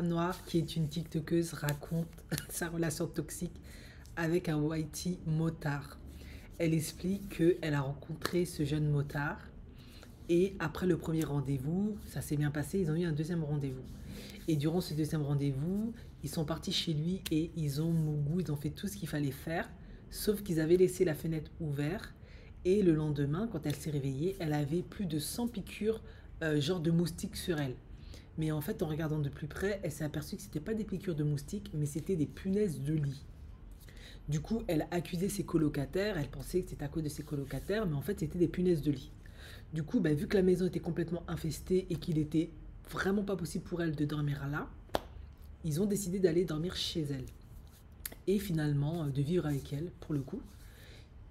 Noire, qui est une TikTokeuse, raconte sa relation toxique avec un whitey motard. Elle explique qu'elle a rencontré ce jeune motard et après le premier rendez-vous, ça s'est bien passé, ils ont eu un deuxième rendez-vous. Et durant ce deuxième rendez-vous, ils sont partis chez lui et ils ont mougou, ils ont fait tout ce qu'il fallait faire, sauf qu'ils avaient laissé la fenêtre ouverte. Et le lendemain, quand elle s'est réveillée, elle avait plus de 100 piqûres, genre de moustiques sur elle. Mais en fait, en regardant de plus près, elle s'est aperçue que c'était pas des piqûres de moustiques, mais c'était des punaises de lit. Du coup, elle a accusé ses colocataires, elle pensait que c'était à cause de ses colocataires, mais en fait, c'était des punaises de lit. Du coup, bah, vu que la maison était complètement infestée et qu'il était vraiment pas possible pour elle de dormir là, ils ont décidé d'aller dormir chez elle. Et finalement, de vivre avec elle, pour le coup.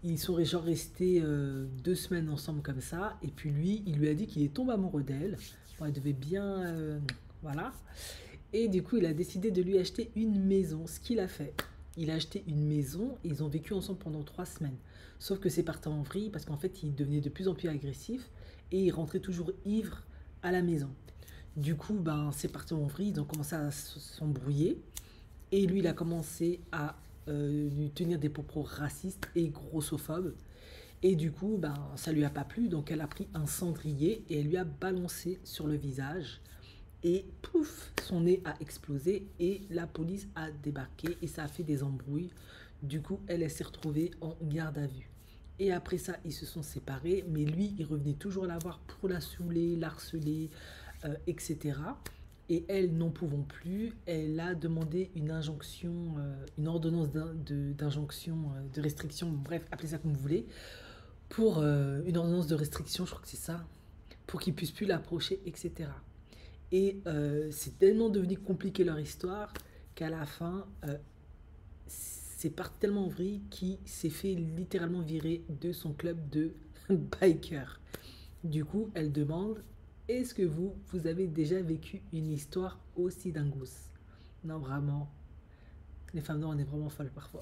Ils sont genre restés 2 semaines ensemble comme ça. Et puis lui, il lui a dit qu'il est tombé amoureux d'elle. Bon, elle devait bien... voilà. Et du coup, il a décidé de lui acheter une maison. Ce qu'il a fait, il a acheté une maison et ils ont vécu ensemble pendant 3 semaines. Sauf que c'est parti en vrille parce qu'en fait, il devenait de plus en plus agressif et il rentrait toujours ivre à la maison. Du coup, ben, c'est parti en vrille, ils ont commencé à s'embrouiller. Et lui, il a commencé à lui tenir des propos racistes et grossophobes. Et du coup, ben, ça lui a pas plu, donc elle a pris un cendrier et elle lui a balancé sur le visage. Et pouf, son nez a explosé et la police a débarqué et ça a fait des embrouilles. Du coup, elle s'est retrouvée en garde à vue. Et après ça, ils se sont séparés, mais lui, il revenait toujours la voir pour la saouler, l'harceler, etc. Et elle, n'en pouvant plus, elle a demandé une injonction, une ordonnance d'injonction, de restriction, bref, appelez ça comme vous voulez, pour une ordonnance de restriction, je crois que c'est ça, pour qu'il puisse plus l'approcher, etc. Et c'est tellement devenu compliqué leur histoire qu'à la fin, c'est parti tellement en vrille qu'il s'est fait littéralement virer de son club de biker. Du coup, elle demande, est-ce que vous avez déjà vécu une histoire aussi dingouse? Non, vraiment, les femmes noires, on est vraiment folles parfois.